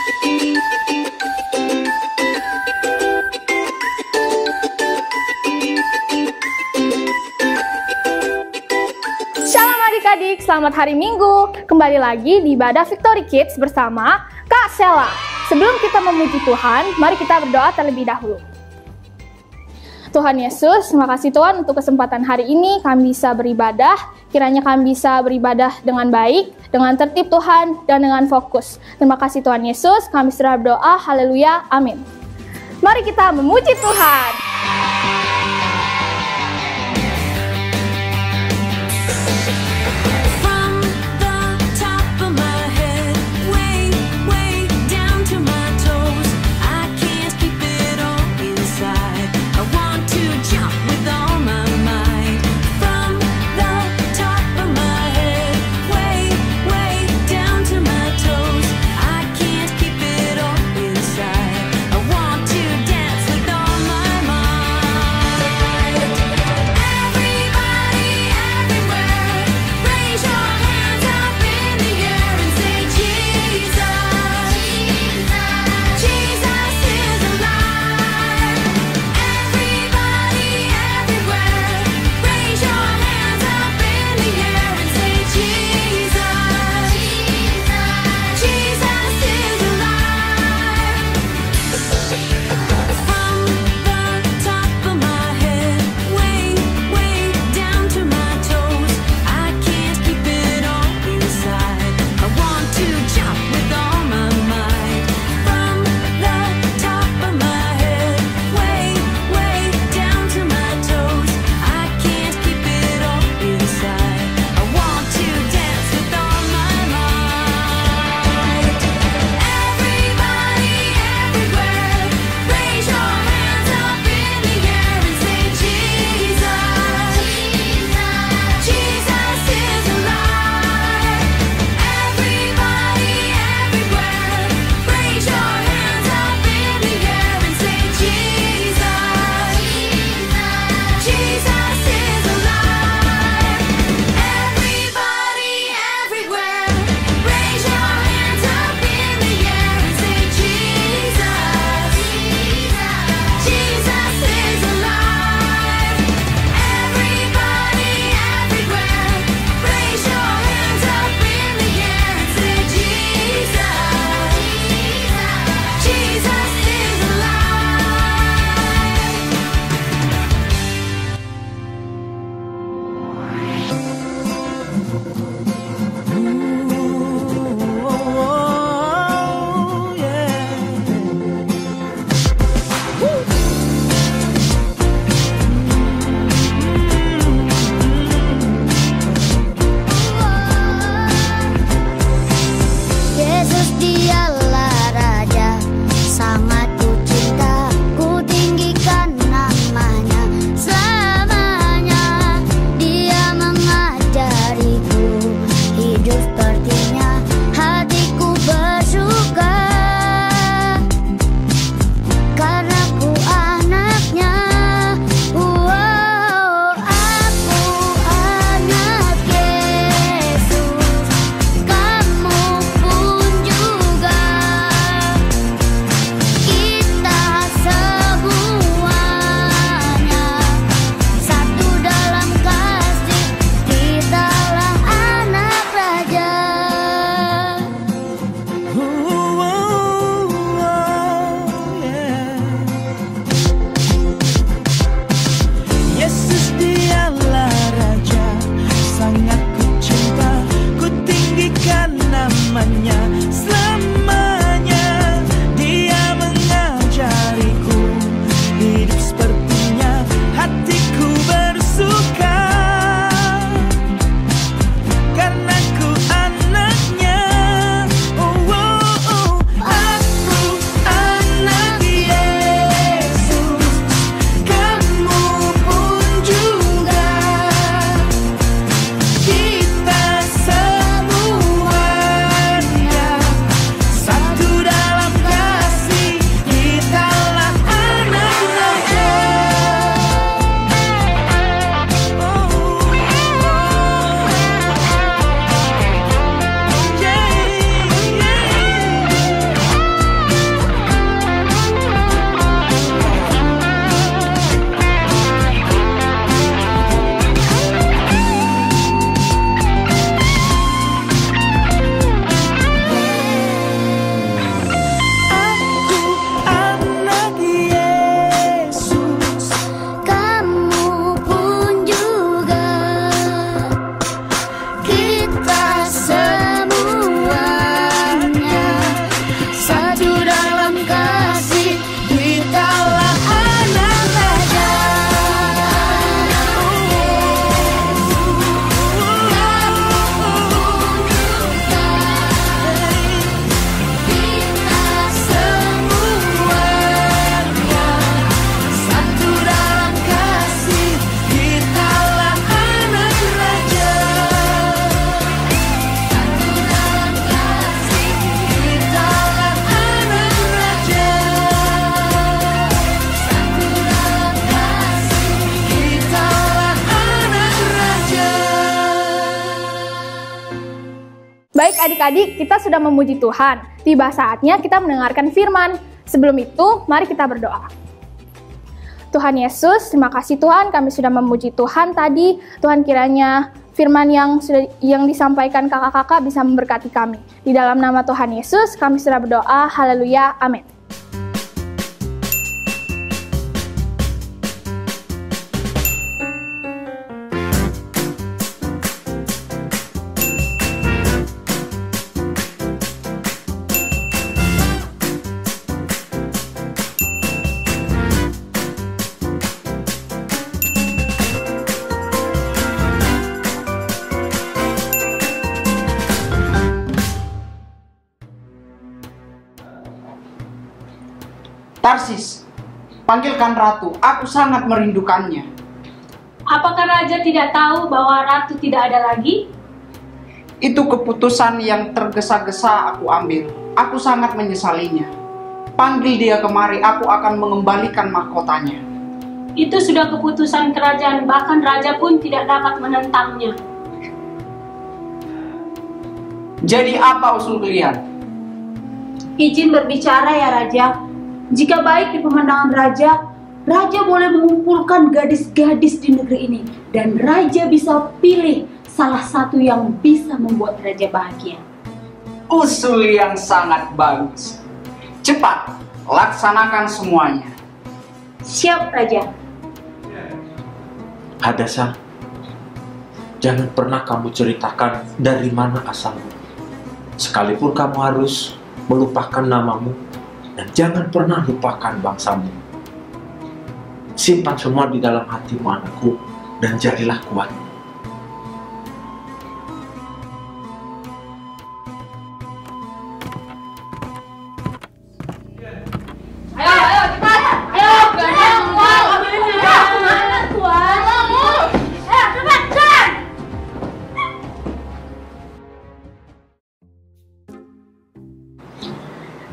Shalom adik-adik, selamat hari Minggu. Kembali lagi di ibadah Victory Kids bersama Kak Sela. Sebelum kita memuji Tuhan, mari kita berdoa terlebih dahulu. Tuhan Yesus, terima kasih Tuhan untuk kesempatan hari ini kami bisa beribadah. Kiranya kami bisa beribadah dengan baik, dengan tertib Tuhan, dan dengan fokus. Terima kasih Tuhan Yesus, kami sudah berdoa, haleluya, amin. Mari kita memuji Tuhan. I want to dance with all my mind. adik-adik, kita sudah memuji Tuhan. Tiba saatnya kita mendengarkan firman. Sebelum itu, mari kita berdoa. Tuhan Yesus, terima kasih Tuhan, kami sudah memuji Tuhan tadi. Tuhan, kiranya firman yang disampaikan kakak-kakak bisa memberkati kami. Di dalam nama Tuhan Yesus, kami sudah berdoa. Haleluya. Amin. Tarsis, panggilkan Ratu, aku sangat merindukannya. Apakah Raja tidak tahu bahwa Ratu tidak ada lagi? Itu keputusan yang tergesa-gesa aku ambil. Aku sangat menyesalinya. Panggil dia kemari, aku akan mengembalikan mahkotanya. Itu sudah keputusan kerajaan, bahkan Raja pun tidak dapat menentangnya. Jadi apa usul kalian? Izin berbicara ya Raja. Jika baik di pemandangan Raja, Raja boleh mengumpulkan gadis-gadis di negeri ini. Dan Raja bisa pilih salah satu yang bisa membuat Raja bahagia. Usul yang sangat bagus. Cepat, laksanakan semuanya. Siap Raja. Hadasa, jangan pernah kamu ceritakan dari mana asalmu. Sekalipun kamu harus melupakan namamu, dan jangan pernah lupakan bangsamu. Simpan semua di dalam hatimu anakku, dan jadilah kuat. Ayo, cepat! Ayo, gandang, wow! Mana Tuan? Ayo, cepat!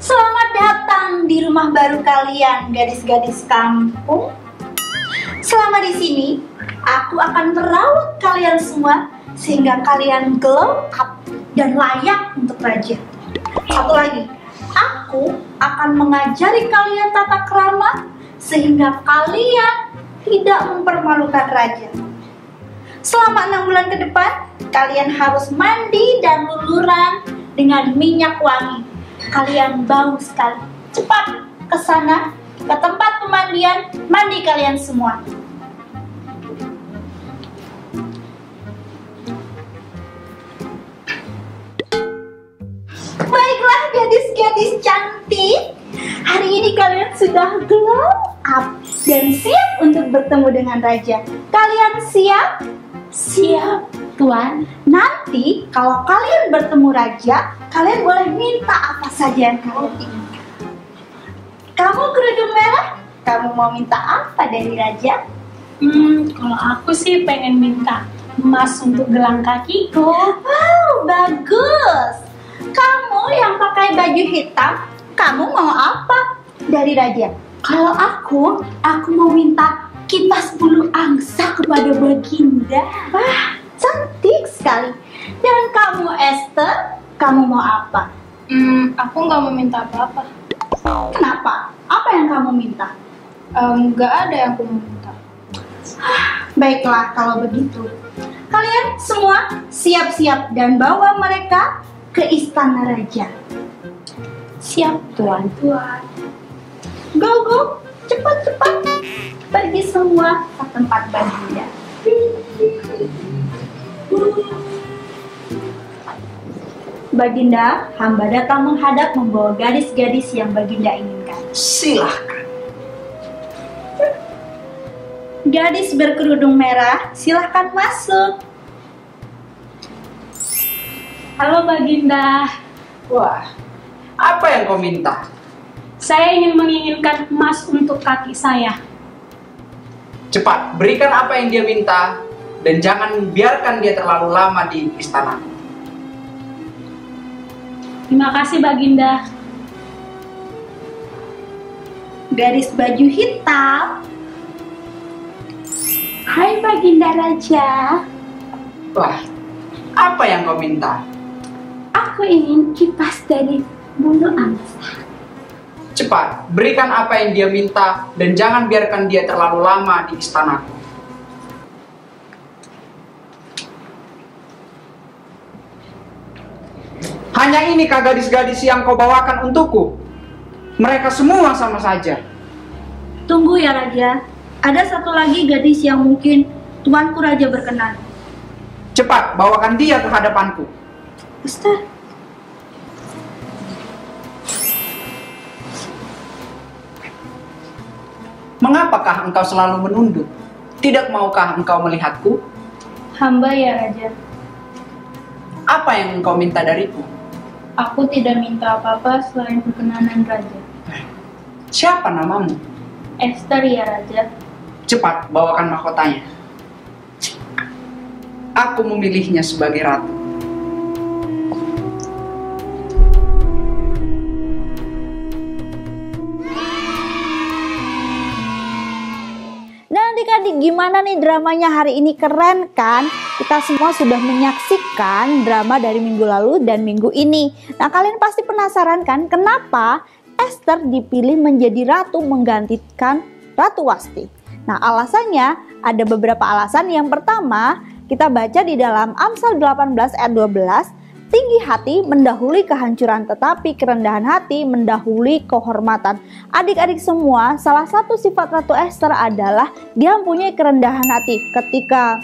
Selamat datang di rumah baru kalian, gadis-gadis kampung. Selama di sini, aku akan merawat kalian semua sehingga kalian glow up dan layak untuk raja. Satu lagi, aku akan mengajari kalian tata krama sehingga kalian tidak mempermalukan raja. Selama 6 bulan ke depan, kalian harus mandi dan luluran dengan minyak wangi. Kalian bau sekali. Cepat ke sana, ke tempat pemandian, mandi kalian semua. Baiklah gadis-gadis cantik, hari ini kalian sudah glow up dan siap untuk bertemu dengan raja. Kalian siap? Siap, Tuan. Nanti kalau kalian bertemu raja, kalian boleh minta apa saja yang kalian inginkan. Kamu kerudung merah, kamu mau minta apa dari raja? Kalau aku sih pengen minta emas untuk gelang kakiku. Wow, bagus. Kamu yang pakai baju hitam, kamu mau apa dari raja? Kalau aku mau minta kipas bulu angsa kepada Baginda. Wah, cantik sekali. Dan kamu Esther, kamu mau apa? Aku nggak mau minta apa-apa. Kenapa? Apa yang kamu minta? Nggak ada yang aku mau minta. Baiklah kalau begitu. Kalian semua siap-siap dan bawa mereka ke istana raja. Siap, Tuan. Go, cepat. Pergi semua ke tempat Baginda. Baginda, hamba datang menghadap membawa gadis-gadis yang Baginda inginkan. Silahkan. Gadis berkerudung merah, silahkan masuk. Halo Baginda, Wah, apa yang kau minta? saya menginginkan emas untuk kaki saya. Cepat, berikan apa yang dia minta, dan jangan biarkan dia terlalu lama di istana. Terima kasih Baginda. Gadis baju hitam. Hai Baginda Raja. Wah, apa yang kau minta? Aku Aku ingin kipas dari bulu angsa. Cepat, berikan apa yang dia minta dan jangan biarkan dia terlalu lama di istanaku. Hanya inikah gadis-gadis yang kau bawakan untukku? Mereka semua sama saja. Tunggu ya Raja, ada satu lagi gadis yang mungkin tuanku Raja berkenan. Cepat, bawakan dia ke hadapanku. Esther. Mengapakah engkau selalu menunduk? Tidak maukah engkau melihatku? Hamba ya Raja. Apa yang engkau minta dariku? Aku tidak minta apa-apa selain perkenanan Raja. Siapa namamu? Esther ya Raja. Cepat, bawakan mahkotanya. Aku memilihnya sebagai ratu. Nah adik-adik, gimana nih dramanya hari ini, keren kan? Kita semua sudah menyaksikan drama dari minggu lalu dan minggu ini. Nah kalian pasti penasaran kan kenapa Esther dipilih menjadi ratu menggantikan Ratu Wasti? Nah alasannya ada beberapa alasan. Yang pertama kita baca di dalam Amsal 18 ayat 12. Tinggi hati mendahului kehancuran, tetapi kerendahan hati mendahului kehormatan. Adik-adik semua, salah satu sifat Ratu Esther adalah dia mempunyai kerendahan hati. Ketika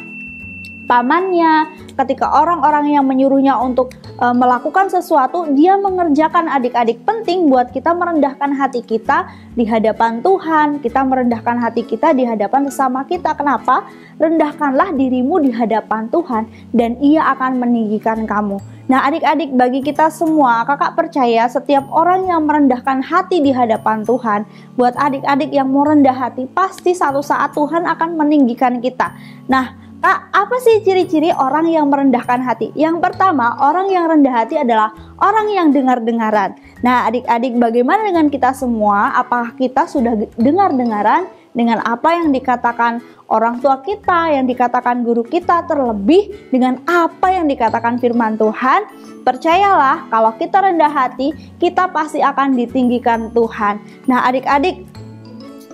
pamannya, ketika orang-orang yang menyuruhnya untuk melakukan sesuatu, dia mengerjakan. Adik-adik, penting buat kita merendahkan hati kita di hadapan Tuhan, kita merendahkan hati kita di hadapan sesama kita. Kenapa? Rendahkanlah dirimu di hadapan Tuhan dan Ia akan meninggikan kamu. Nah adik-adik, bagi kita semua, kakak percaya setiap orang yang merendahkan hati di hadapan Tuhan, buat adik-adik yang mau rendah hati, pasti suatu saat Tuhan akan meninggikan kita. Nah Kak, apa sih ciri-ciri orang yang merendahkan hati? Yang pertama, orang yang rendah hati adalah orang yang dengar-dengaran. Nah adik-adik, bagaimana dengan kita semua? Apakah kita sudah dengar-dengaran dengan apa yang dikatakan orang tua kita, yang dikatakan guru kita, terlebih dengan apa yang dikatakan firman Tuhan? Percayalah, kalau kita rendah hati, kita pasti akan ditinggikan Tuhan. Nah adik-adik,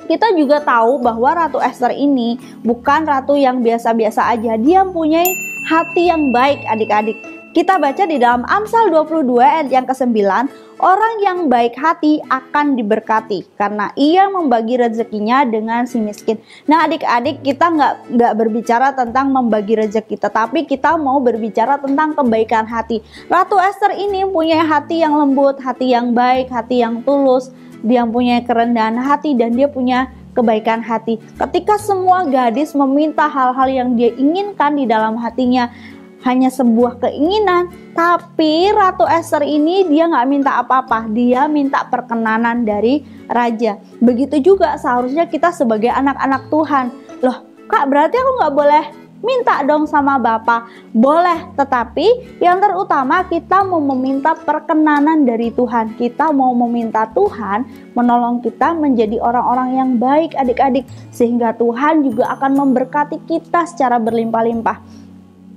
kita juga tahu bahwa Ratu Esther ini bukan ratu yang biasa-biasa aja. Dia mempunyai hati yang baik adik-adik. Kita baca di dalam Amsal 22 ayat yang ke-9. Orang yang baik hati akan diberkati karena ia membagi rezekinya dengan si miskin. Nah adik-adik, kita nggak berbicara tentang membagi rezeki, tetapi kita mau berbicara tentang kebaikan hati. Ratu Esther ini punya hati yang lembut, hati yang baik, hati yang tulus. Dia punya kerendahan hati dan dia punya kebaikan hati. Ketika semua gadis meminta hal-hal yang dia inginkan di dalam hatinya, hanya sebuah keinginan, tapi Ratu Esther ini dia nggak minta apa-apa, dia minta perkenanan dari raja. Begitu juga seharusnya kita sebagai anak-anak Tuhan. Loh Kak, berarti aku nggak boleh minta dong sama Bapak? Boleh, tetapi yang terutama kita mau meminta perkenanan dari Tuhan. Kita mau meminta Tuhan menolong kita menjadi orang-orang yang baik adik-adik, sehingga Tuhan juga akan memberkati kita secara berlimpah-limpah.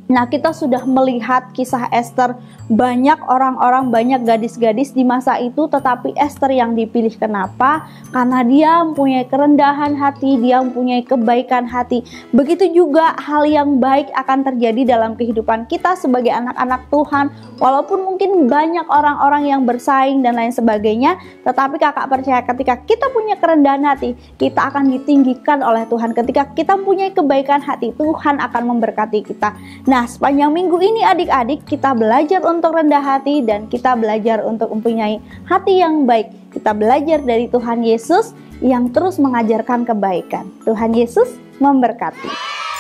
Nah kita sudah melihat kisah Esther, banyak orang-orang, banyak gadis-gadis di masa itu, tetapi Esther yang dipilih. Kenapa? Karena dia mempunyai kerendahan hati, dia mempunyai kebaikan hati. Begitu juga hal yang baik akan terjadi dalam kehidupan kita sebagai anak-anak Tuhan. Walaupun mungkin banyak orang-orang yang bersaing dan lain sebagainya, tetapi kakak percaya ketika kita punya kerendahan hati, kita akan ditinggikan oleh Tuhan. Ketika kita mempunyai kebaikan hati, Tuhan akan memberkati kita. Nah sepanjang minggu ini adik-adik, kita belajar untuk rendah hati dan kita belajar untuk mempunyai hati yang baik. Kita belajar dari Tuhan Yesus yang terus mengajarkan kebaikan. Tuhan Yesus memberkati.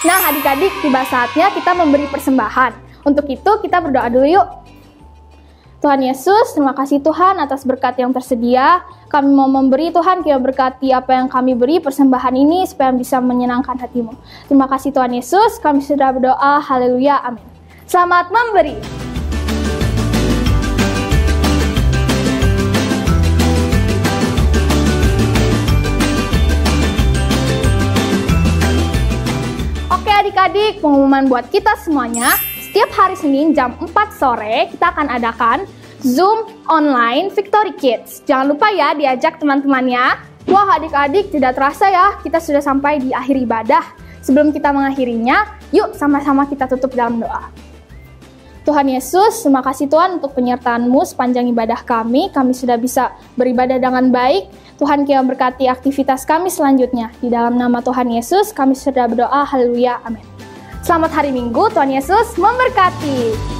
Nah adik-adik, tiba saatnya kita memberi persembahan. Untuk itu kita berdoa dulu yuk. Tuhan Yesus, terima kasih Tuhan atas berkat yang tersedia. Kami mau memberi Tuhan, Kau berkati apa yang kami beri persembahan ini supaya bisa menyenangkan hati-Mu. Terima kasih Tuhan Yesus, kami sudah berdoa, haleluya, amin. Selamat memberi. Oke adik-adik, pengumuman buat kita semuanya. setiap hari Senin jam 4 sore kita akan adakan Zoom online Victory Kids. Jangan lupa ya diajak teman-temannya. Wah adik-adik, tidak terasa ya kita sudah sampai di akhir ibadah. Sebelum kita mengakhirinya, yuk sama-sama kita tutup dalam doa. Tuhan Yesus, terima kasih Tuhan untuk penyertaan-Mu sepanjang ibadah kami. Kami sudah bisa beribadah dengan baik. Tuhan Kau berkati aktivitas kami selanjutnya. Di dalam nama Tuhan Yesus, kami sudah berdoa. Haleluya. Amin. Selamat hari Minggu. Tuhan Yesus memberkati.